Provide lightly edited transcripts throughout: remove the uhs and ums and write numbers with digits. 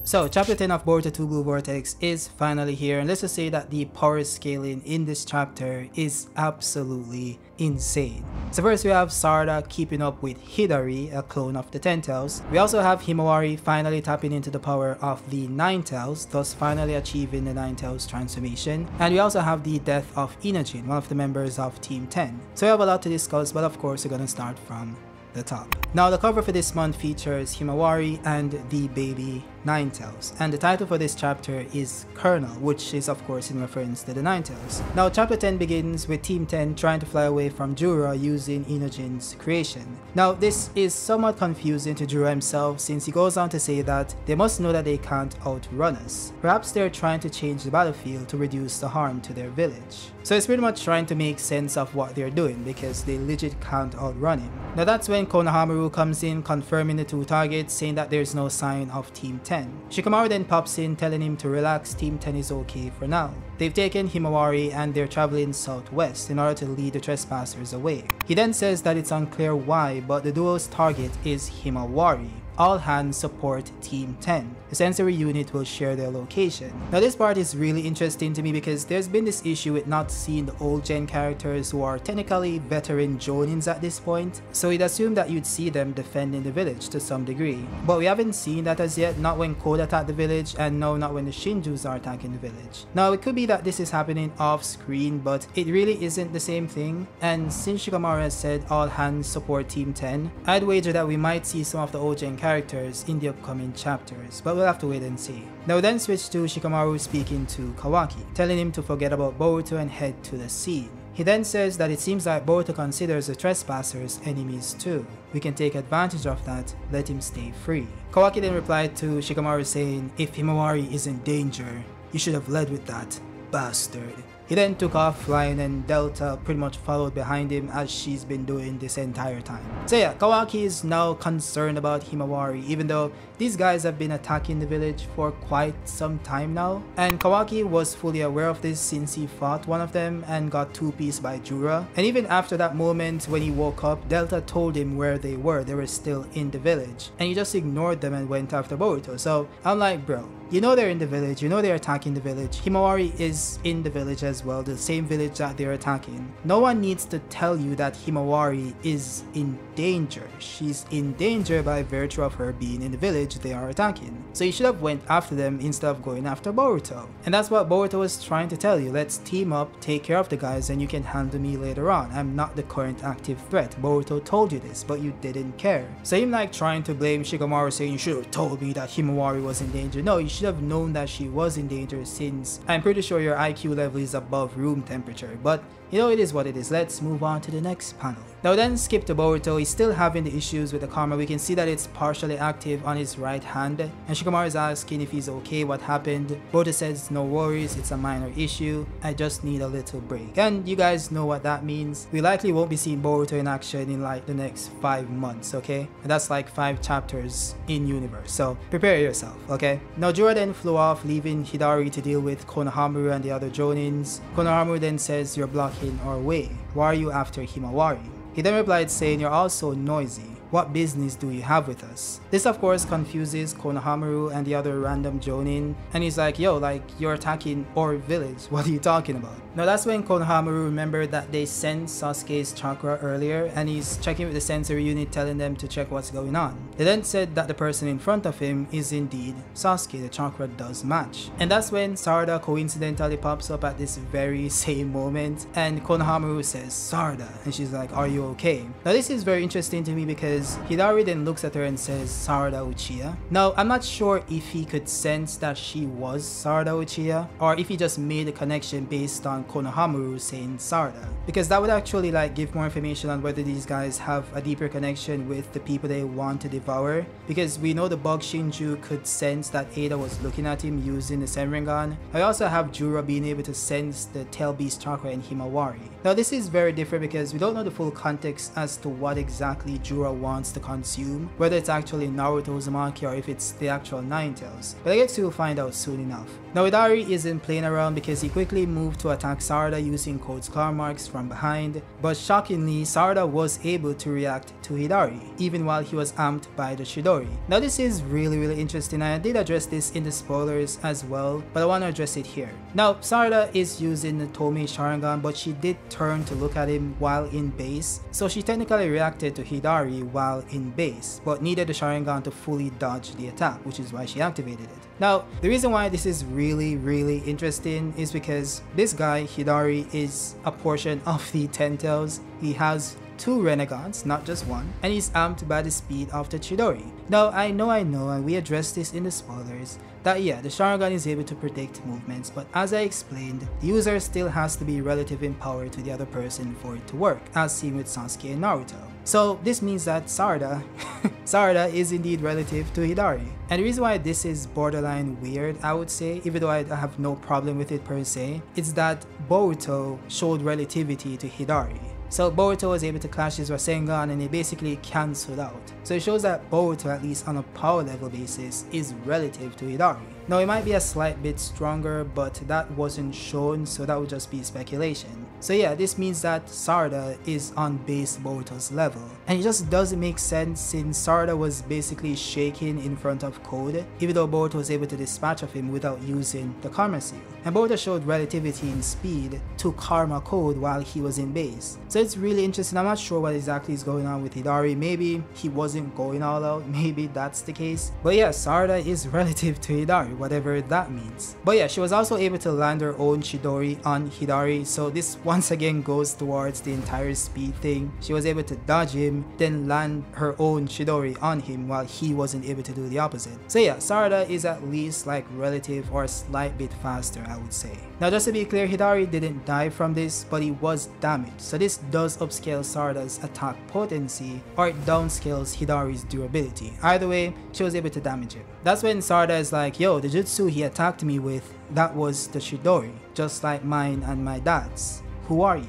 So chapter 10 of Boruto 2 Blue Vortex is finally here, and let's just say that the power scaling in this chapter is absolutely insane. So first we have Sarada keeping up with Hidari, a clone of the Ten Tails. We also have Himawari finally tapping into the power of the Nine Tails, thus finally achieving the Nine Tails transformation. And we also have the death of Inojin, one of the members of Team 10. So we have a lot to discuss, but of course we're gonna start from the top. Now the cover for this month features Himawari and the baby Nine Tails, and the title for this chapter is Colonel, which is of course in reference to the Nine Tails. Now chapter 10 begins with Team 10 trying to fly away from Jura using Inojin's creation. Now this is somewhat confusing to Jura himself, since he goes on to say that they must know that they can't outrun us. Perhaps they're trying to change the battlefield to reduce the harm to their village. So it's pretty much trying to make sense of what they're doing, because they legit can't outrun him. Now that's when Konohamaru comes in confirming the two targets, saying that there's no sign of Team 10. Shikamaru then pops in telling him to relax, Team 10 is okay for now. They've taken Himawari and they're traveling southwest in order to lead the trespassers away. He then says that it's unclear why, but the duo's target is Himawari. All hands support Team 10. The sensory unit will share their location. Now this part is really interesting to me because there's been this issue with not seeing the old gen characters who are technically veteran Jonins at this point, so you'd assume that you'd see them defending the village to some degree. But we haven't seen that as yet, not when Code attacked the village, and no, not when the Shinjus are attacking the village. Now it could be that this is happening off screen, but it really isn't the same thing, and since Shikamaru has said all hands support Team 10, I'd wager that we might see some of the old gen characters in the upcoming chapters, but we'll have to wait and see. Now then switch to Shikamaru speaking to Kawaki, telling him to forget about Boruto and head to the scene. He then says that it seems like Boruto considers the trespassers enemies too. We can take advantage of that, let him stay free. Kawaki then replied to Shikamaru saying, if Himawari is in danger, you should have led with that, bastard. He then took off flying, and Delta pretty much followed behind him as she's been doing this entire time. So yeah, Kawaki is now concerned about Himawari, even though these guys have been attacking the village for quite some time now. And Kawaki was fully aware of this since he fought one of them and got two-pieced by Jura. And even after that moment when he woke up, Delta told him where they were still in the village. And he just ignored them and went after Boruto. So I'm like, bro, you know they're in the village, you know they're attacking the village. Himawari is in the village as well, the same village that they're attacking. No one needs to tell you that Himawari is in danger. She's in danger by virtue of her being in the village they are attacking. So you should have went after them instead of going after Boruto. And that's what Boruto was trying to tell you. Let's team up, take care of the guys, and you can handle me later on. I'm not the current active threat. Boruto told you this, but you didn't care. So him like trying to blame Shikamaru, saying you should have told me that Himawari was in danger. No, you should have known that she was in danger, since I'm pretty sure your IQ level is above room temperature. But you know, it is what it is. Let's move on to the next panel. Now then skip to Boruto. He's still having the issues with the karma. We can see that it's partially active on his right hand, and Shikamaru is asking if he's okay, what happened. Boruto says no worries, it's a minor issue, I just need a little break. And you guys know what that means. We likely won't be seeing Boruto in action in like the next 5 months, okay? And that's like 5 chapters in universe, so prepare yourself, okay? Now Jura then flew off, leaving Hidari to deal with Konohamaru and the other Jonins. Konohamaru then says, you're blocking our way, why are you after Himawari? He then replied saying, you're all so noisy. What business do you have with us? This of course confuses Konohamaru and the other random Jonin, and he's like, yo, like, you're attacking our village, what are you talking about? Now that's when Konohamaru remembered that they sent Sasuke's chakra earlier, and he's checking with the sensory unit telling them to check what's going on. They then said that the person in front of him is indeed Sasuke, the chakra does match. And that's when Sarada coincidentally pops up at this very same moment, and Konohamaru says, Sarada, and she's like, are you okay? Now this is very interesting to me because Hidari then looks at her and says, Sarada Uchiha. Now, I'm not sure if he could sense that she was Sarada Uchiha, or if he just made a connection based on Konohamaru saying Sarada, because that would actually like give more information on whether these guys have a deeper connection with the people they want to devour, because we know the Bug Shinju could sense that Ada was looking at him using the Senringan. I also have Jura being able to sense the Tail Beast chakra in Himawari. Now this is very different because we don't know the full context as to what exactly Jura wants to consume, whether it's actually Naruto Uzumaki or if it's the actual Ninetales, but I guess we'll find out soon enough. Now Hidari isn't playing around because he quickly moved to attack Sarada using Code's claw marks from behind, but shockingly Sarada was able to react to Hidari even while he was amped by the Chidori. Now this is really interesting, and I did address this in the spoilers as well, but I want to address it here. Now Sarada is using the Tomei Sharingan, but she did turn to look at him while in base, so she technically reacted to Hidari while in base, but needed the Sharingan to fully dodge the attack, which is why she activated it. Now the reason why this is really interesting is because this guy Hidari is a portion of the Ten Tails. He has 2 Renegons, not just one, and he's amped by the speed of the Chidori. Now I know, and we addressed this in the spoilers, that yeah, the Sharingan is able to predict movements, but as I explained, the user still has to be relative in power to the other person for it to work, as seen with Sasuke and Naruto. So this means that Sarada is indeed relative to Hidari. And the reason why this is borderline weird, I would say, even though I have no problem with it per se, is that Boruto showed relativity to Hidari. So Boruto was able to clash his Rasengan and it basically cancelled out. So it shows that Boruto, at least on a power level basis, is relative to Hidari. Now it might be a slight bit stronger, but that wasn't shown, so that would just be speculation. So yeah, this means that Sarada is on base Boruto's level. And it just doesn't make sense since Sarada was basically shaking in front of Code, even though Boruto was able to dispatch of him without using the Karma Seal. And Boruto showed relativity in speed to Karma Code while he was in base. So it's really interesting. I'm not sure what exactly is going on with Hidari. Maybe he wasn't going all out, maybe that's the case. But yeah, Sarada is relative to Hidari, whatever that means. But yeah, she was also able to land her own Chidori on Hidari, so this once again goes towards the entire speed thing. She was able to dodge him, then land her own Chidori on him while he wasn't able to do the opposite. So yeah, Sarada is at least like relative or a slight bit faster, I would say. Now just to be clear, Hidari didn't die from this, but he was damaged. So this does upscale Sarada's attack potency, or it downscales Hidari's durability. Either way, she was able to damage him. That's when Sarada is like, yo, the jutsu he attacked me with, that was the Chidori, just like mine and my dad's. Who are you?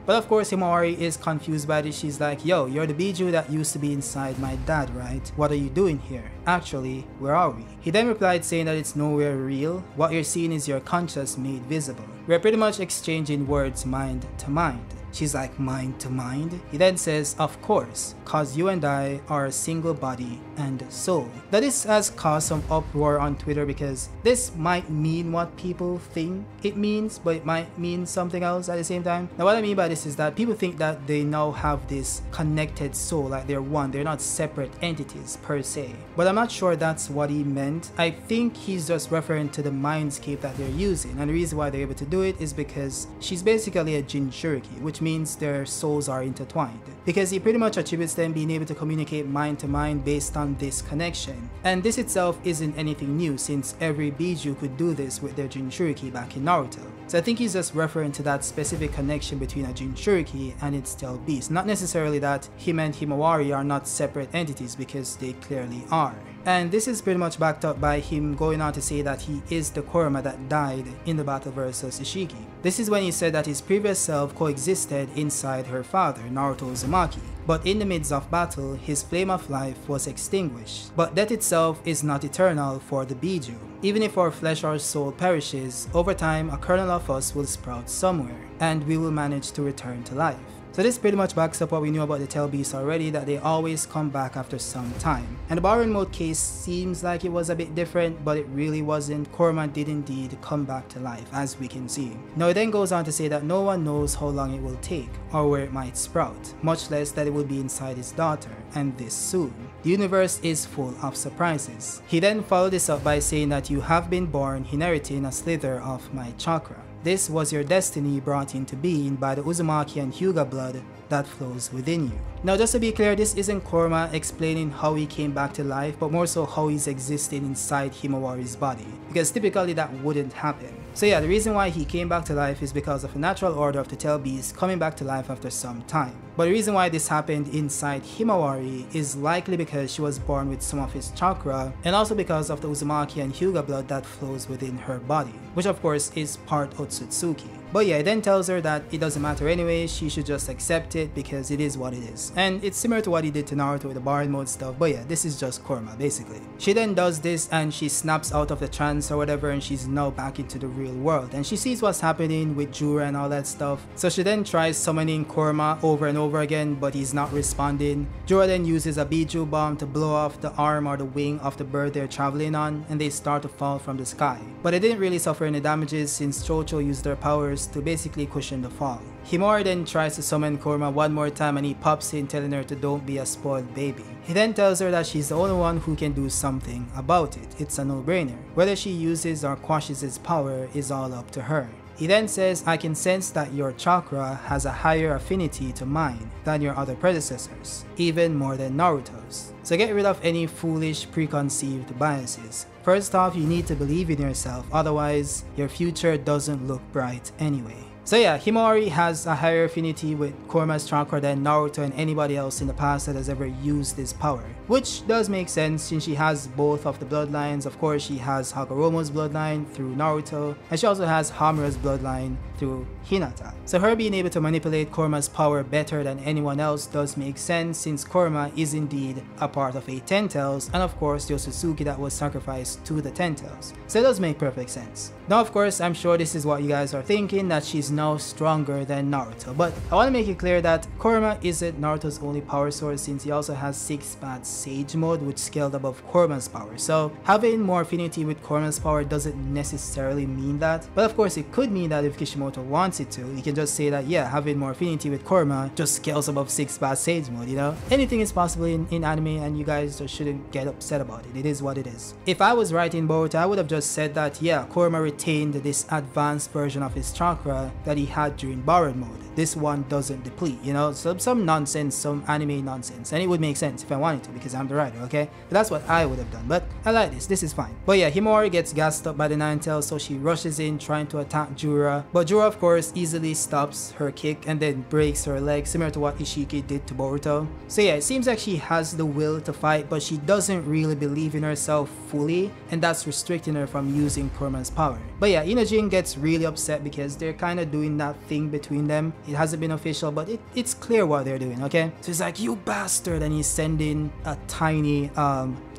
But of course Himawari is confused by this. She's like, yo, you're the Biju that used to be inside my dad, right? What are you doing here? Actually, where are we? He then replied saying that it's nowhere real. What you're seeing is your conscious made visible. We're pretty much exchanging words mind to mind. She's like, mind to mind? He then says, of course, cause you and I are a single body and soul. Now this has caused some uproar on Twitter because this might mean what people think it means, but it might mean something else at the same time. Now what I mean by this is that people think that they now have this connected soul, like they're one, they're not separate entities per se. But I'm not sure that's what he meant. I think he's just referring to the mindscape that they're using, and the reason why they're able to do it is because she's basically a Jinchuriki, which means their souls are intertwined, because he pretty much attributes them being able to communicate mind to mind based on this connection. And this itself isn't anything new since every Biju could do this with their Jinchuriki back in Naruto. So I think he's just referring to that specific connection between a Jinchuriki and its tail beast. Not necessarily that him and Himawari are not separate entities, because they clearly are. And this is pretty much backed up by him going on to say that he is the Kurama that died in the battle versus Ishiki. This is when he said that his previous self coexisted inside her father, Naruto Uzumaki. But in the midst of battle, his flame of life was extinguished. But death itself is not eternal for the Biju. Even if our flesh or soul perishes, over time a kernel of us will sprout somewhere, and we will manage to return to life. So this pretty much backs up what we knew about the tail beasts already, that they always come back after some time. And the Borrowing Mode case seems like it was a bit different, but it really wasn't. Kurama did indeed come back to life, as we can see. Now it then goes on to say that no one knows how long it will take, or where it might sprout, much less that it will be inside his daughter, and this soon. The universe is full of surprises. He then followed this up by saying that you have been born inheriting a slither of my chakra. This was your destiny brought into being by the Uzumaki and Hyuga blood that flows within you. Now just to be clear, this isn't Kurama explaining how he came back to life, but more so how he's existing inside Himawari's body, because typically that wouldn't happen. So yeah, the reason why he came back to life is because of a natural order of the tail beast coming back to life after some time. But the reason why this happened inside Himawari is likely because she was born with some of his chakra, and also because of the Uzumaki and Hyuga blood that flows within her body, which of course is part Otsutsuki. But yeah, it then tells her that it doesn't matter anyway, she should just accept it because it is what it is. And it's similar to what he did to Naruto with the Barren mode stuff, but yeah, this is just Kurama basically. She then does this and she snaps out of the trance or whatever, and she's now back into the real world. And she sees what's happening with Jura and all that stuff. So she then tries summoning Kurama over and over again, but he's not responding. Jura then uses a Biju bomb to blow off the arm or the wing of the bird they're traveling on, and they start to fall from the sky. But they didn't really suffer any damages since Chocho used their powers to basically cushion the fall. Himawari then tries to summon Kurama one more time, and he pops in telling her to don't be a spoiled baby. He then tells her that she's the only one who can do something about it. It's a no-brainer. Whether she uses or quashes his power is all up to her. He then says, I can sense that your chakra has a higher affinity to mine than your other predecessors, even more than Naruto's. So get rid of any foolish preconceived biases. First off, you need to believe in yourself, otherwise your future doesn't look bright anyway. So yeah, Himawari has a higher affinity with Kurama's chakra than Naruto and anybody else in the past that has ever used this power. Which does make sense since she has both of the bloodlines. Of course, she has Hagoromo's bloodline through Naruto, and she also has Hamura's bloodline through Hinata. So her being able to manipulate Kurama's power better than anyone else does make sense, since Kurama is indeed a part of a Ten Tails, and of course the Otsutsuki that was sacrificed to the Ten Tails. So it does make perfect sense. Now of course, I'm sure this is what you guys are thinking, that she's now stronger than Naruto, but I want to make it clear that Kurama isn't Naruto's only power source, since he also has 6-path Sage mode, which scaled above Kurama's power. So having more affinity with Kurama's power doesn't necessarily mean that, but of course it could mean that if Kishimoto wants it to, he can just say that yeah, having more affinity with Kurama just scales above 6-path Sage mode, you know? Anything is possible in anime, and you guys just shouldn't get upset about it. It is what it is. If I was writing Boruto, I would have just said that yeah, Kurama retained this advanced version of his chakra that he had during Barren mode. This one doesn't deplete, you know? So some nonsense, some anime nonsense, and it would make sense if I wanted to because I'm the writer, okay? But that's what I would have done, but I like this is fine. But yeah, Himawari gets gassed up by the Nine Tails, so she rushes in trying to attack Jura, but Jura of course easily stops her kick and then breaks her leg, similar to what Ishiki did to Boruto. So yeah, it seems like she has the will to fight, but she doesn't really believe in herself fully, and that's restricting her from using Kurama's power. But yeah, Inojin gets really upset because they're kind of doing that thing between them. It hasn't been official, but it's clear what they're doing, okay? So he's like, you bastard, and he's sending a tiny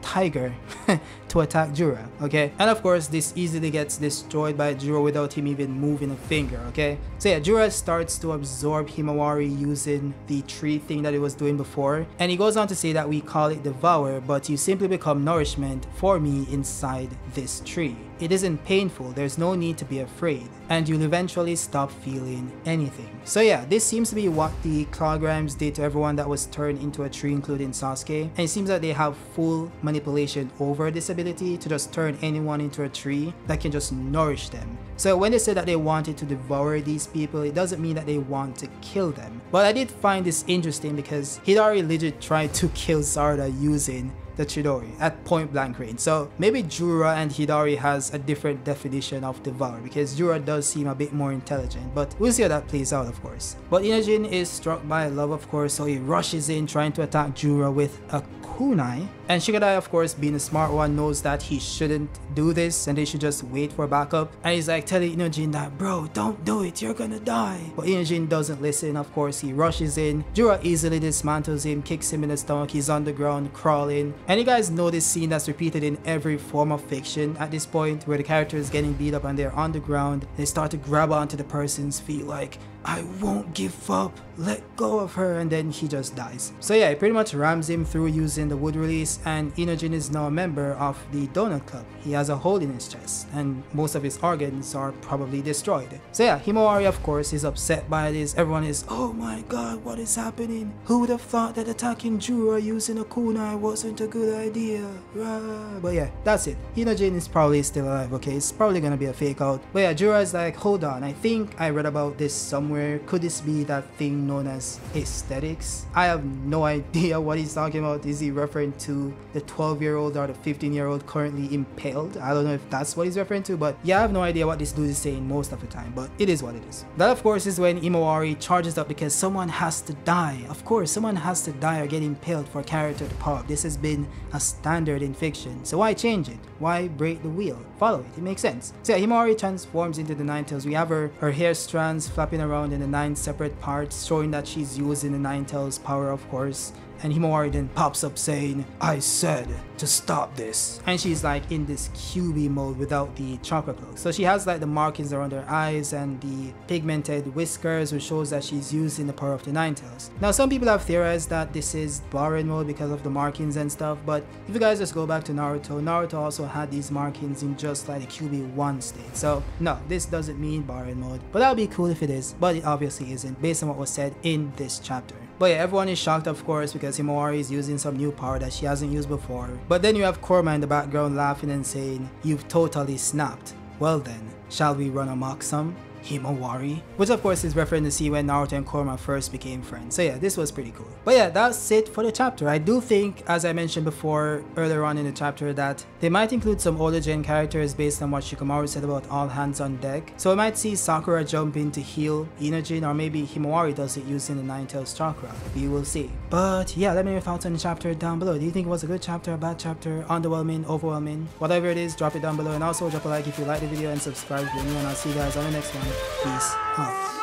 tiger to attack Jura, okay? And of course, this easily gets destroyed by Jura without him even moving a finger, okay? So yeah, Jura starts to absorb Himawari using the tree thing that he was doing before, and he goes on to say that we call it Devour, but you simply become nourishment for me inside this tree. It isn't painful, there's no need to be afraid, and you'll eventually stop feeling anything. So yeah, this seems to be what the Clawgrams did to everyone that was turned into a tree, including Sasuke, and it seems that they have full manipulation over this ability to just turn anyone into a tree that can just nourish them. So when they said that they wanted to devour these people, it doesn't mean that they want to kill them. But I did find this interesting because Hidari legit tried to kill Sarada using the Chidori at point blank range. So maybe Jura and Hidari has a different definition of devour, because Jura does seem a bit more intelligent, but we'll see how that plays out, of course. But Inojin is struck by love, of course, so he rushes in trying to attack Jura with a kunai, and Shigadai, of course, being a smart one, knows that he shouldn't do this and they should just wait for backup, and he's like telling Inojin that, bro, don't do it, you're gonna die. But Inojin doesn't listen. Of course, he rushes in, Jura easily dismantles him, kicks him in the stomach, he's on the ground crawling. And you guys know this scene that's repeated in every form of fiction at this point, where the character is getting beat up and they're on the ground, they start to grab onto the person's feet like, I won't give up, let go of her, and then he just dies. So yeah, he pretty much rams him through using the wood release, and Inojin is now a member of the Donut Club. He has a hole in his chest, and most of his organs are probably destroyed. So yeah, Himawari of course is upset by this. Everyone is, oh my god, what is happening? Who would have thought that attacking Jura using a kunai wasn't a good idea? Rah. But yeah, that's it. Inojin is probably still alive, okay? It's probably gonna be a fake out. But yeah, Jura is like, hold on, I think I read about this somewhere somewhere. Could this be that thing known as aesthetics? I have no idea what he's talking about. Is he referring to the 12-year-old or the 15-year-old currently impaled? I don't know if that's what he's referring to, but yeah, I have no idea what this dude is saying most of the time, but it is what it is. That of course is when Himawari charges up because someone has to die. Of course, someone has to die or get impaled for a character to pop. This has been a standard in fiction, so why change it? Why break the wheel? Follow it, it makes sense. So yeah, Himawari transforms into the Nine-Tails. We have her hair strands flapping around in the 9 separate parts, showing that she's using the Nine-Tails power, of course. And Himawari then pops up saying, "I said to stop this." And she's like in this QB mode without the chakra cloak. So she has like the markings around her eyes and the pigmented whiskers, which shows that she's using the power of the Nine-Tails. Now some people have theorized that this is Baren mode because of the markings and stuff, but if you guys just go back to Naruto also had these markings in just like the QB1 state. So no, this doesn't mean Baren mode, but that would be cool if it is, but it obviously isn't based on what was said in this chapter. But yeah, everyone is shocked of course because Himawari is using some new power that she hasn't used before. But then you have Kurama in the background laughing and saying, "You've totally snapped. Well then, shall we run amok some, Himawari?" Which of course is referring to see when Naruto and Kurama first became friends. So yeah, this was pretty cool. But yeah, that's it for the chapter. I do think, as I mentioned before earlier on in the chapter, that they might include some older gen characters based on what Shikamaru said about all hands on deck. So we might see Sakura jump in to heal Inojin, or maybe Himawari does it using the Nine-Tails chakra. We will see. But yeah, let me know your thoughts on the chapter down below. Do you think it was a good chapter, a bad chapter, underwhelming, overwhelming? Whatever it is, drop it down below, and also drop a like if you like the video and subscribe if you're new, and I'll see you guys on the next one. Peace out.